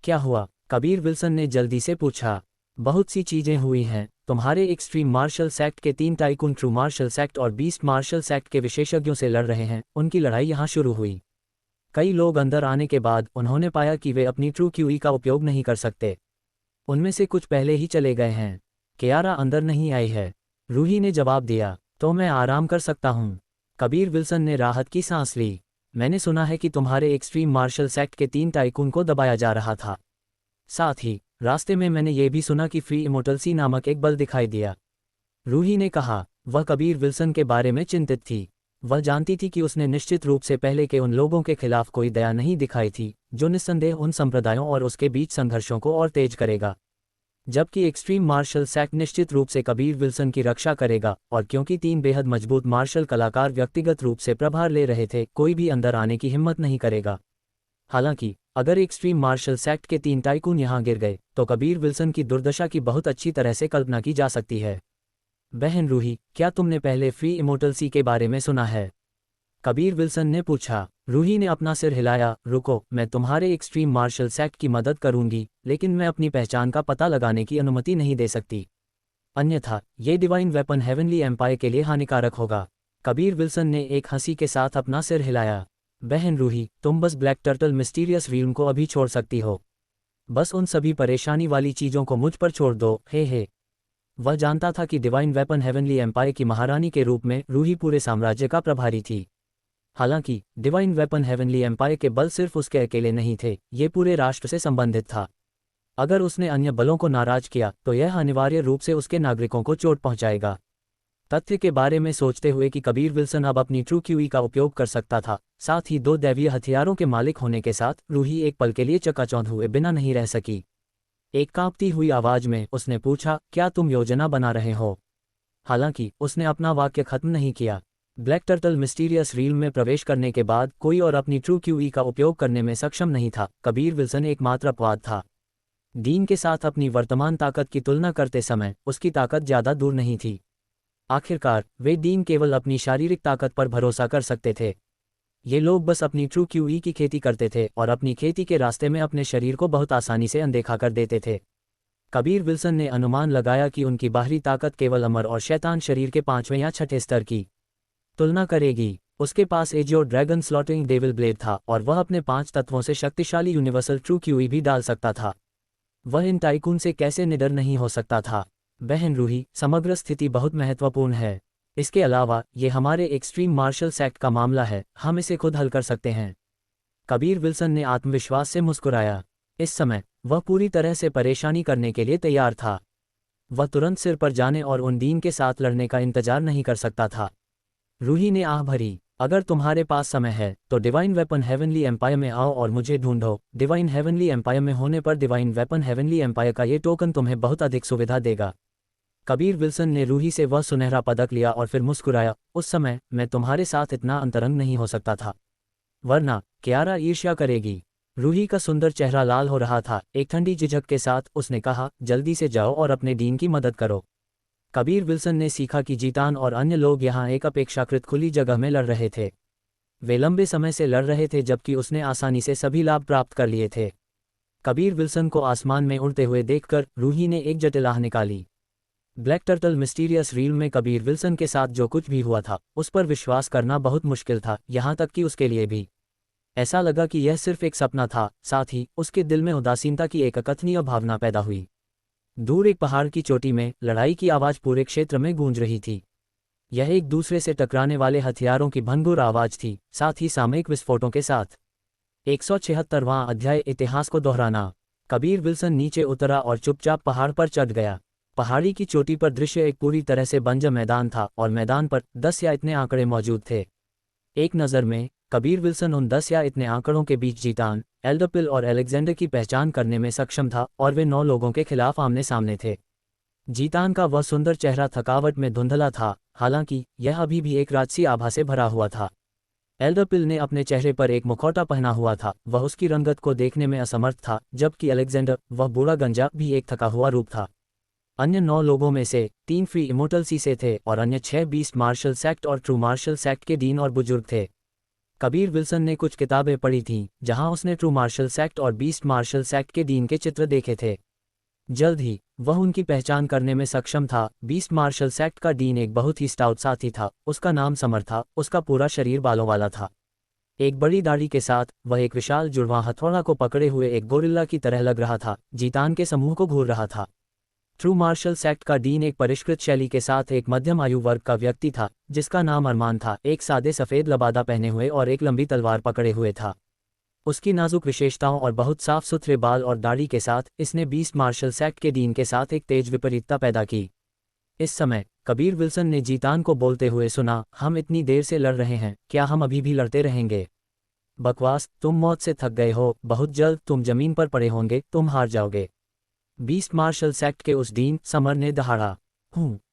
क्या हुआ? कबीर विल्सन ने जल्दी से पूछा। बहुत सी चीजें हुई हैं। तुम्हारे एक्सट्रीम मार्शल सेक्ट के 3 टाइकून ट्रू मार्शल सेक्ट और बीस्ट मार्शल सेक्ट के विशेषज्ञों से लड़ रहे हैं। उनकी लड़ाई यहाँ शुरू हुई। कई लोग अंदर आने के बाद उन्होंने पाया कि वे अपनी ट्रू क्यूई का उपयोग नहीं कर सकते। उनमें से कुछ पहले ही चले गए हैं। कियारा अंदर नहीं आई है, रूही ने जवाब दिया। तो मैं आराम कर सकता हूँ। कबीर विल्सन ने राहत की सांस ली। मैंने सुना है कि तुम्हारे एक्सट्रीम मार्शल सेक्ट के 3 टाइकून को दबाया जा रहा था। साथ ही रास्ते में मैंने ये भी सुना कि फ्री इमोर्टल्सी नामक एक बल दिखाई दिया। रूही ने कहा। वह कबीर विल्सन के बारे में चिंतित थी। वह जानती थी कि उसने निश्चित रूप से पहले के उन लोगों के खिलाफ कोई दया नहीं दिखाई थी, जो निस्संदेह उन संप्रदायों और उसके बीच संघर्षों को और तेज करेगा। जबकि एक्सट्रीम मार्शल सेक्ट निश्चित रूप से कबीर विल्सन की रक्षा करेगा, और क्योंकि 3 बेहद मजबूत मार्शल कलाकार व्यक्तिगत रूप से प्रभार ले रहे थे, कोई भी अंदर आने की हिम्मत नहीं करेगा। हालांकि अगर एक्सट्रीम मार्शल सेक्ट के 3 टाइकून यहां गिर गए तो कबीर विल्सन की दुर्दशा की बहुत अच्छी तरह से कल्पना की जा सकती है। बहन रूही, क्या तुमने पहले फ्री इमोर्टल्सी के बारे में सुना है? कबीर विल्सन ने पूछा। रूही ने अपना सिर हिलाया। रुको, मैं तुम्हारे एक्सट्रीम मार्शल सेक्ट की मदद करूंगी, लेकिन मैं अपनी पहचान का पता लगाने की अनुमति नहीं दे सकती। अन्यथा ये डिवाइन वेपन हेवनली एम्पायर के लिए हानिकारक होगा। कबीर विल्सन ने एक हंसी के साथ अपना सिर हिलाया। बहन रूही, तुम बस ब्लैक टर्टल मिस्टीरियस रील्म को अभी छोड़ सकती हो। बस उन सभी परेशानी वाली चीज़ों को मुझ पर छोड़ दो। हे। वह जानता था कि डिवाइन वेपन हेवनली एम्पायर की महारानी के रूप में रूही पूरे साम्राज्य का प्रभारी थी। हालांकि डिवाइन वेपन हेवनली एम्पायर के बल सिर्फ उसके अकेले नहीं थे, ये पूरे राष्ट्र से संबंधित था। अगर उसने अन्य बलों को नाराज किया तो यह अनिवार्य रूप से उसके नागरिकों को चोट पहुंचाएगा। तथ्य के बारे में सोचते हुए कि कबीर विल्सन अब अपनी ट्रू क्यूई का उपयोग कर सकता था, साथ ही 2 दैवीय हथियारों के मालिक होने के साथ, रूही एक पल के लिए चकाचौंध हुए बिना नहीं रह सकी। एक कांपती हुई आवाज में उसने पूछा, क्या तुम योजना बना रहे हो? हालांकि उसने अपना वाक्य खत्म नहीं किया। ब्लैक टर्टल मिस्टीरियस रील में प्रवेश करने के बाद कोई और अपनी ट्रू क्यूई का उपयोग करने में सक्षम नहीं था। कबीर विल्सन एकमात्र अपवाद था। डीन के साथ अपनी वर्तमान ताकत की तुलना करते समय उसकी ताकत ज्यादा दूर नहीं थी। आखिरकार वे डीन केवल अपनी शारीरिक ताकत पर भरोसा कर सकते थे। ये लोग बस अपनी ट्रू क्यूई की खेती करते थे और अपनी खेती के रास्ते में अपने शरीर को बहुत आसानी से अनदेखा कर देते थे। कबीर विल्सन ने अनुमान लगाया कि उनकी बाहरी ताकत केवल अमर और शैतान शरीर के 5वें या 6ठे स्तर की तुलना करेगी। उसके पास एजियो ड्रैगन स्लॉटिंग डेविल ब्लेड था और वह अपने 5 तत्वों से शक्तिशाली यूनिवर्सल ट्रू क्यूई भी डाल सकता था। वह इन टाइकून से कैसे निडर नहीं हो सकता था? बहन रूही, समग्र स्थिति बहुत महत्वपूर्ण है। इसके अलावा ये हमारे एक्सट्रीम मार्शल सेक्ट का मामला है, हम इसे खुद हल कर सकते हैं। कबीर विल्सन ने आत्मविश्वास से मुस्कुराया। इस समय वह पूरी तरह से परेशानी करने के लिए तैयार था। वह तुरंत सिर पर जाने और उन डीन के साथ लड़ने का इंतजार नहीं कर सकता था। रूही ने आह भरी। अगर तुम्हारे पास समय है तो डिवाइन वेपन हेवनली एम्पायर में आओ और मुझे ढूंढो। डिवाइन हेवनली एम्पायर में होने पर डिवाइन वेपन हेवनली एम्पायर का ये टोकन तुम्हें बहुत अधिक सुविधा देगा। कबीर विल्सन ने रूही से वह सुनहरा पदक लिया और फिर मुस्कुराया। उस समय मैं तुम्हारे साथ इतना अंतरंग नहीं हो सकता था, वरना कियारा ईर्ष्या करेगी। रूही का सुंदर चेहरा लाल हो रहा था। एक ठंडी झिझक के साथ उसने कहा, जल्दी से जाओ और अपने डीन की मदद करो। कबीर विल्सन ने सीखा कि जीतान और अन्य लोग यहाँ एक अपेक्षाकृत खुली जगह में लड़ रहे थे। वे लंबे समय से लड़ रहे थे, जबकि उसने आसानी से सभी लाभ प्राप्त कर लिए थे। कबीर विल्सन को आसमान में उड़ते हुए देखकर रूही ने एक जटिल आह निकाली। ब्लैक टर्टल मिस्टीरियस रील में कबीर विल्सन के साथ जो कुछ भी हुआ था, उस पर विश्वास करना बहुत मुश्किल था, यहाँ तक कि उसके लिए भी। ऐसा लगा कि यह सिर्फ एक सपना था। साथ ही उसके दिल में उदासीनता की एक अकथनीय भावना पैदा हुई। दूर एक पहाड़ की चोटी में लड़ाई की आवाज पूरे क्षेत्र में गूंज रही थी। यह एक दूसरे से टकराने वाले हथियारों की भनगुर आवाज थी, साथ ही सामयिक विस्फोटों के साथ। 176वां अध्याय, इतिहास को दोहराना। कबीर विल्सन नीचे उतरा और चुपचाप पहाड़ पर चढ़ गया। पहाड़ी की चोटी पर दृश्य एक पूरी तरह से बंजर मैदान था और मैदान पर 10 या इतने आंकड़े मौजूद थे। एक नज़र में कबीर विल्सन उन 10 या इतने आंकड़ों के बीच जीतान, एल्डरपिल और अलेक्जेंडर की पहचान करने में सक्षम था, और वे 9 लोगों के खिलाफ आमने सामने थे। जीतान का वह सुंदर चेहरा थकावट में धुंधला था, हालांकि यह अभी भी एक राजसी आभा से भरा हुआ था। एल्डरपिल ने अपने चेहरे पर एक मुखौटा पहना हुआ था, वह उसकी रंगत को देखने में असमर्थ था, जबकि अलेक्जेंडर, वह बूढ़ा गंजा, भी एक थका हुआ रूप था। अन्य 9 लोगों में से 3 फ्री इमोर्टल्सी से थे और अन्य 6 बीस्ट मार्शल सेक्ट और ट्रू मार्शल सेक्ट के डीन और बुजुर्ग थे। कबीर विल्सन ने कुछ किताबें पढ़ी थीं, जहां उसने ट्रू मार्शल सेक्ट और बीस्ट मार्शल सेक्ट के डीन के चित्र देखे थे। जल्द ही वह उनकी पहचान करने में सक्षम था। बीस्ट मार्शल सेक्ट का डीन एक बहुत ही स्टाउट साथी था, उसका नाम समर था, उसका पूरा शरीर बालों वाला था। एक बड़ी दाढ़ी के साथ वह एक विशाल जुड़वां हथौड़ा को पकड़े हुए एक गोरिल्ला की तरह लग रहा था, जीतान के समूह को घूर रहा था। ट्रू मार्शल सेक्ट का डीन एक परिष्कृत शैली के साथ एक मध्यम आयु वर्ग का व्यक्ति था, जिसका नाम अरमान था, एक सादे सफ़ेद लबादा पहने हुए और एक लंबी तलवार पकड़े हुए था। उसकी नाजुक विशेषताओं और बहुत साफ सुथरे बाल और दाढ़ी के साथ इसने बीस्ट मार्शल सेक्ट के डीन के साथ एक तेज विपरीतता पैदा की। इस समय कबीर विल्सन ने जीतान को बोलते हुए सुना, हम इतनी देर से लड़ रहे हैं, क्या हम अभी भी लड़ते रहेंगे? बकवास, तुम मौत से थक गए हो, बहुत जल्द तुम जमीन पर पड़े होंगे, तुम हार जाओगे। बीस्ट मार्शल सेक्ट के उस डीन समर ने दहाड़ा।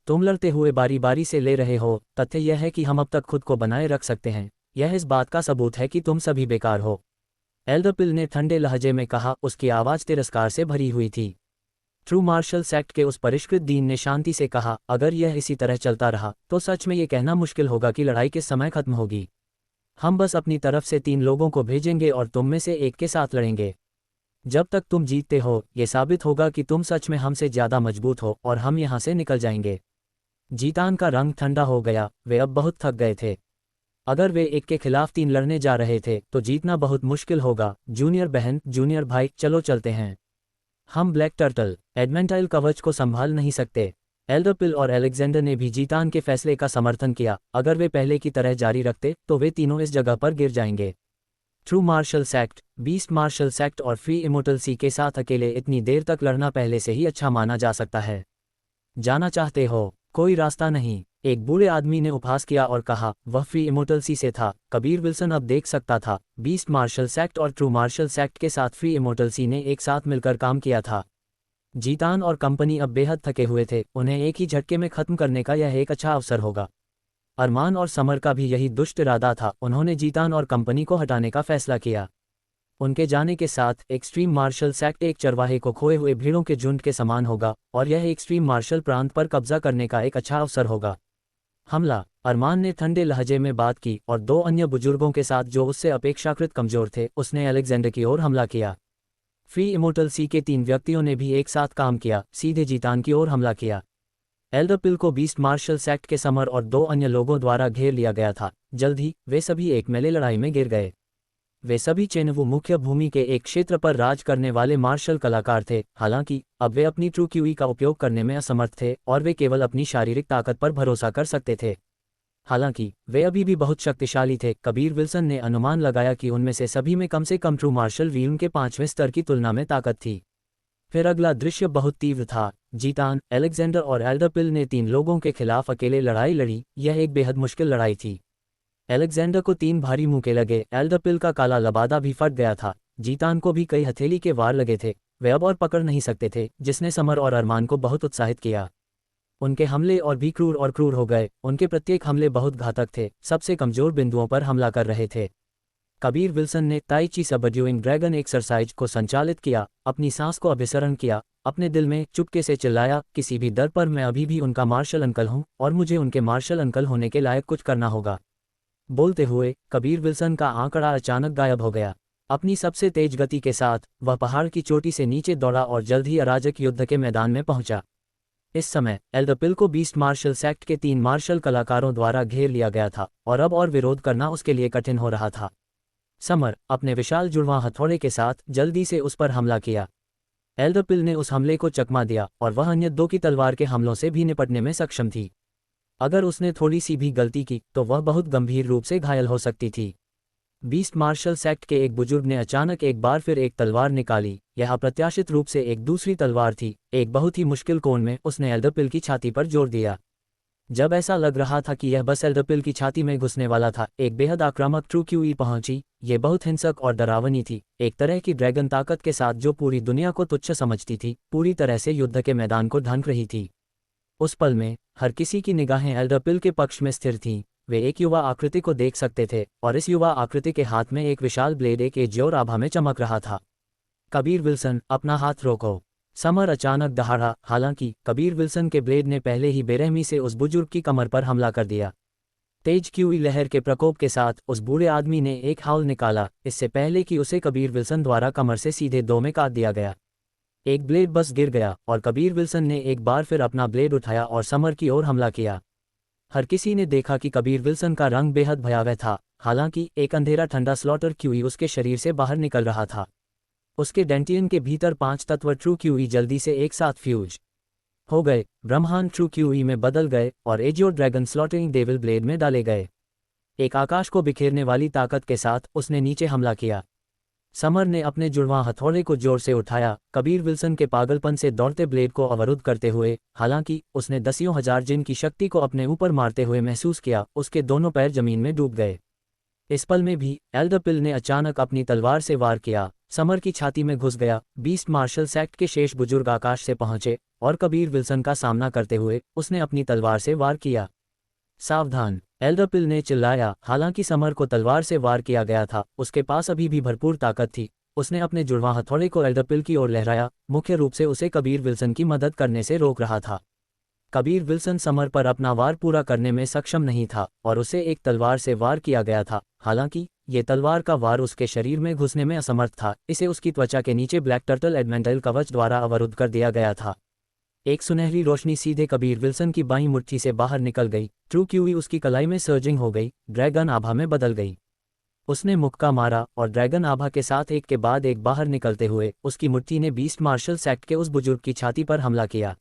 तुम लड़ते हुए बारी बारी से ले रहे हो, तथ्य यह है कि हम अब तक खुद को बनाए रख सकते हैं, यह इस बात का सबूत है कि तुम सभी बेकार हो। एल्डर पिल ने ठंडे लहजे में कहा, उसकी आवाज़ तिरस्कार से भरी हुई थी। ट्रू मार्शल सेक्ट के उस परिष्कृत डीन ने शांति से कहा, अगर यह इसी तरह चलता रहा तो सच में ये कहना मुश्किल होगा कि लड़ाई किस समय खत्म होगी। हम बस अपनी तरफ से 3 लोगों को भेजेंगे और तुम में से एक के साथ लड़ेंगे। जब तक तुम जीतते हो, ये साबित होगा कि तुम सच में हमसे ज़्यादा मजबूत हो और हम यहाँ से निकल जाएंगे। जीतान का रंग ठंडा हो गया, वे अब बहुत थक गए थे। अगर वे एक के खिलाफ 3 लड़ने जा रहे थे तो जीतना बहुत मुश्किल होगा। जूनियर बहन, जूनियर भाई, चलो चलते हैं। हम ब्लैक टर्टल एडमेंटाइल कवच को संभाल नहीं सकते। एल्डर पिल और अलेक्जेंडर ने भी जीतान के फैसले का समर्थन किया। अगर वे पहले की तरह जारी रखते तो वे तीनों इस जगह पर गिर जाएंगे। True martial sect, beast martial sect और फ्री इमोर्टल सी के साथ अकेले इतनी देर तक लड़ना पहले से ही अच्छा माना जा सकता है। जाना चाहते हो? कोई रास्ता नहीं, एक बूढ़े आदमी ने उपहास किया और कहा, वह फ्री इमोर्टल सी से था। कबीर विल्सन अब देख सकता था, बीस्ट मार्शल सेक्ट और ट्रू मार्शल सेक्ट के साथ फ्री इमोर्टल सी ने एक साथ मिलकर काम किया था। जीतान और कंपनी अब बेहद थके हुए थे, उन्हें एक ही झटके में खत्म करने का यह एक अच्छा अवसर होगा। अरमान और समर का भी यही दुष्ट इरादा था, उन्होंने जीतान और कंपनी को हटाने का फैसला किया। उनके जाने के साथ एक्सट्रीम मार्शल सेक्ट एक चरवाहे को खोए हुए भीड़ों के झुंड के समान होगा और यह एक्सट्रीम मार्शल प्रांत पर कब्जा करने का एक अच्छा अवसर होगा। हमला, अरमान ने ठंडे लहजे में बात की और 2 अन्य बुजुर्गों के साथ जो उससे अपेक्षाकृत कमजोर थे, उसने अलेक्जेंडर की ओर हमला किया। फ्री इमोर्टल सी के 3 व्यक्तियों ने भी एक साथ काम किया, सीधे जीतान की ओर हमला किया। एल्डर पिल को बीस्ट मार्शल सेक्ट के समर और 2 अन्य लोगों द्वारा घेर लिया गया था। जल्द ही वे सभी एक मेले लड़ाई में गिर गए। वे सभी चेनवू मुख्य भूमि के एक क्षेत्र पर राज करने वाले मार्शल कलाकार थे। हालांकि अब वे अपनी ट्रू क्यूई का उपयोग करने में असमर्थ थे और वे केवल अपनी शारीरिक ताकत पर भरोसा कर सकते थे। हालांकि वे अभी भी बहुत शक्तिशाली थे। कबीर विल्सन ने अनुमान लगाया कि उनमें से सभी में कम से कम ट्रू मार्शल वीर के 5वें स्तर की तुलना में ताकत थी। फिर अगला दृश्य बहुत तीव्र था। जीतान, अलेक्जेंडर और एल्डर पिल ने 3 लोगों के खिलाफ अकेले लड़ाई लड़ी। यह एक बेहद मुश्किल लड़ाई थी। अलेक्जेंडर को 3 भारी मुक्के लगे, एल्डर पिल का काला लबादा भी फट गया था, जीतान को भी कई हथेली के वार लगे थे। वे अब और पकड़ नहीं सकते थे, जिसने समर और अरमान को बहुत उत्साहित किया। उनके हमले और भी क्रूर हो गए। उनके प्रत्येक हमले बहुत घातक थे, सबसे कमजोर बिंदुओं पर हमला कर रहे थे। कबीर विल्सन ने ताई ची सबड्यूइंग ड्रैगन एक्सरसाइज को संचालित किया, अपनी सांस को अभिसरण किया, अपने दिल में चुपके से चिल्लाया, किसी भी दर पर मैं अभी भी उनका मार्शल अंकल हूं और मुझे उनके मार्शल अंकल होने के लायक कुछ करना होगा। बोलते हुए कबीर विल्सन का आंकड़ा अचानक गायब हो गया। अपनी सबसे तेज गति के साथ वह पहाड़ की चोटी से नीचे दौड़ा और जल्द ही अराजक युद्ध के मैदान में पहुंचा। इस समय एल्डर पिल को बीस्ट मार्शल सेक्ट के 3 मार्शल कलाकारों द्वारा घेर लिया गया था और अब और विरोध करना उसके लिए कठिन हो रहा था। समर अपने विशाल जुड़वां हथौड़े के साथ जल्दी से उस पर हमला किया। एल्डर पिल ने उस हमले को चकमा दिया और वह अन्य 2 की तलवार के हमलों से भी निपटने में सक्षम थी। अगर उसने थोड़ी सी भी गलती की तो वह बहुत गंभीर रूप से घायल हो सकती थी। बीस्ट मार्शल सेक्ट के एक बुजुर्ग ने अचानक एक बार फिर एक तलवार निकाली। यह अप्रत्याशित रूप से एक दूसरी तलवार थी। एक बहुत ही मुश्किल कोण में उसने एल्डर पिल की छाती पर जोर दिया। जब ऐसा लग रहा था कि यह बस एल्डर पिल की छाती में घुसने वाला था, एक बेहद आक्रामक ट्रू क्यूई पहुंची। ये बहुत हिंसक और डरावनी थी, एक तरह की ड्रैगन ताकत के साथ जो पूरी दुनिया को तुच्छ समझती थी, पूरी तरह से युद्ध के मैदान को ढंक रही थी। उस पल में हर किसी की निगाहें एल्डर पिल के पक्ष में स्थिर थीं। वे एक युवा आकृति को देख सकते थे और इस युवा आकृति के हाथ में एक विशाल ब्लेड एक एज्योर आभा में चमक रहा था। कबीर विल्सन, अपना हाथ रोको। समर अचानक दहाड़ा। हालांकि कबीर विल्सन के ब्लेड ने पहले ही बेरहमी से उस बुजुर्ग की कमर पर हमला कर दिया। तेज क्यूई लहर के प्रकोप के साथ उस बूढ़े आदमी ने एक हाउल निकाला, इससे पहले कि उसे कबीर विल्सन द्वारा कमर से सीधे 2 में काट दिया गया। एक ब्लेड बस गिर गया और कबीर विल्सन ने एक बार फिर अपना ब्लेड उठाया और समर की ओर हमला किया। हर किसी ने देखा कि कबीर विल्सन का रंग बेहद भयावह था। हालांकि एक अंधेरा ठंडा स्लॉटर क्यूई उसके शरीर से बाहर निकल रहा था। उसके डेंटियन के भीतर 5 तत्व ट्रू क्यूई जल्दी से एक साथ फ्यूज हो गए, ब्रह्मांड ट्रू क्यूई में बदल गए और AJIO dragon slaughtering devil blade में डाले गए। एक आकाश को बिखेरने वाली ताकत के साथ उसने नीचे हमला किया। समर ने अपने जुड़वां हथौड़े को जोर से उठाया, कबीर विल्सन के पागलपन से दौड़ते ब्लेड को अवरुद्ध करते हुए। हालांकि उसने दसियों हजार जिन की शक्ति को अपने ऊपर मारते हुए महसूस किया, उसके दोनों पैर जमीन में डूब गए। इस पल में भी एल्डरपिल ने अचानक अपनी तलवार से वार किया, समर की छाती में घुस गया। बीस्ट मार्शल सेक्ट के शेष बुजुर्ग आकाश से पहुंचे और कबीर विल्सन का सामना करते हुए उसने अपनी तलवार से वार किया। सावधान, एल्डरपिल ने चिल्लाया। हालांकि समर को तलवार से वार किया गया था, उसके पास अभी भी भरपूर ताकत थी। उसने अपने जुड़वां हथौड़े को एल्डरपिल की ओर लहराया, मुख्य रूप से उसे कबीर विल्सन की मदद करने से रोक रहा था। कबीर विल्सन समर पर अपना वार पूरा करने में सक्षम नहीं था और उसे एक तलवार से वार किया गया था। हालांकि ये तलवार का वार उसके शरीर में घुसने में असमर्थ था, इसे उसकी त्वचा के नीचे ब्लैक टर्टल एडमेंटल कवच द्वारा अवरुद्ध कर दिया गया था। एक सुनहरी रोशनी सीधे कबीर विल्सन की बाईं मुट्ठी से बाहर निकल गई। ट्रू क्यूई उसकी कलाई में सर्जिंग हो गई, ड्रैगन आभा में बदल गई। उसने मुक्का मारा और ड्रैगन आभा के साथ एक के बाद एक बाहर निकलते हुए उसकी मुट्ठी ने बीस्ट मार्शल सेक्ट के उस बुजुर्ग की छाती पर हमला किया।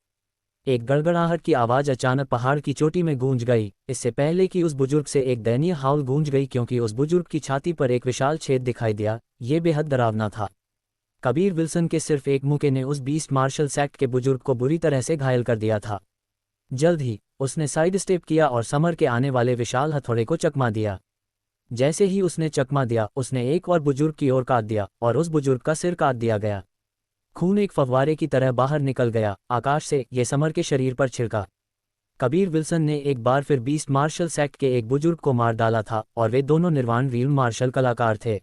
एक गड़गड़ाहट की आवाज़ अचानक पहाड़ की चोटी में गूंज गई, इससे पहले कि उस बुजुर्ग से एक दयनीय हाउल गूंज गई, क्योंकि उस बुजुर्ग की छाती पर एक विशाल छेद दिखाई दिया। ये बेहद डरावना था। कबीर विल्सन के सिर्फ एक मुक्के ने उस बीस्ट मार्शल सेक्ट के बुजुर्ग को बुरी तरह से घायल कर दिया था। जल्द ही उसने साइड स्टेप किया और समर के आने वाले विशाल हथौड़े को चकमा दिया। जैसे ही उसने चकमा दिया, उसने एक और बुजुर्ग की ओर काट दिया और उस बुजुर्ग का सिर काट दिया गया। खून एक फव्वारे की तरह बाहर निकल गया आकाश से, ये समर के शरीर पर छिड़का। कबीर विल्सन ने एक बार फिर बीस्ट मार्शल सेक्ट के एक बुजुर्ग को मार डाला था और वे दोनों निर्वाण वीर मार्शल कलाकार थे।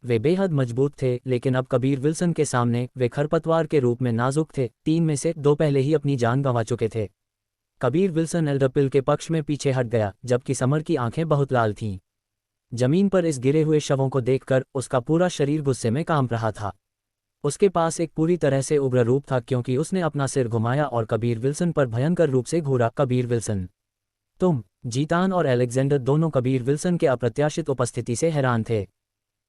वे बेहद मजबूत थे, लेकिन अब कबीर विल्सन के सामने वे खरपतवार के रूप में नाजुक थे। 3 में से 2 पहले ही अपनी जान गंवा चुके थे। कबीर विल्सन एल्डरपिल के पक्ष में पीछे हट गया, जबकि समर की आंखें बहुत लाल थीं। जमीन पर इस गिरे हुए शवों को देखकर उसका पूरा शरीर गुस्से में कांप रहा था। उसके पास एक पूरी तरह से उग्र रूप था, क्योंकि उसने अपना सिर घुमाया और कबीर विल्सन पर भयंकर रूप से घूरा। कबीर विल्सन, तुम! जीतान और अलेक्जेंडर दोनों कबीर विल्सन के अप्रत्याशित उपस्थिति से हैरान थे।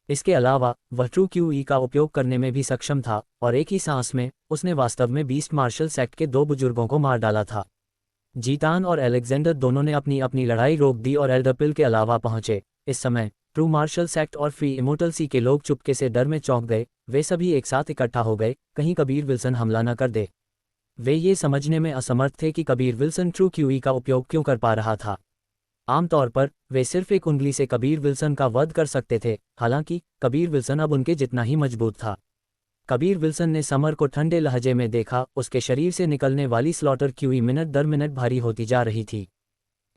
इसके अलावा वह ट्रू क्यूई का उपयोग करने में भी सक्षम था और एक ही सांस में उसने वास्तव में बीस्ट मार्शल सेक्ट के 2 बुजुर्गों को मार डाला था। जीतान और अलेक्जेंडर दोनों ने अपनी अपनी लड़ाई रोक दी और एल्डरपिल के अलावा पहुंचे। इस समय ट्रू मार्शल सेक्ट और फ्री इमोर्टल सी के लोग चुपके से डर में चौंक गए। वे सभी एक साथ इकट्ठा हो गए, कहीं कबीर विल्सन हमला न कर दे। वे ये समझने में असमर्थ थे कि कबीर विल्सन ट्रू क्यूई का उपयोग क्यों कर पा रहा था। आमतौर पर वे सिर्फ एक उंगली से कबीर विल्सन का वध कर सकते थे, हालांकि कबीर विल्सन अब उनके जितना ही मजबूत था। कबीर विल्सन ने समर को ठंडे लहजे में देखा, उसके शरीर से निकलने वाली स्लॉटर क्यूई मिनट दर मिनट भारी होती जा रही थी।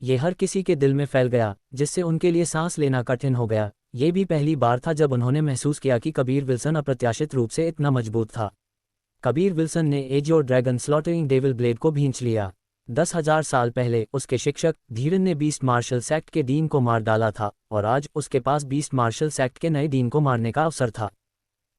ये हर किसी के दिल में फैल गया, जिससे उनके लिए सांस लेना कठिन हो गया। ये भी पहली बार था जब उन्होंने महसूस किया कि कबीर विल्सन अप्रत्याशित रूप से इतना मजबूत था। कबीर विल्सन ने AJIO dragon slaughtering devil blade को भींच लिया। 10,000 साल पहले उसके शिक्षक धीरन ने बीस्ट मार्शल सेक्ट के डीन को मार डाला था और आज उसके पास बीस्ट मार्शल सेक्ट के नए डीन को मारने का अवसर था।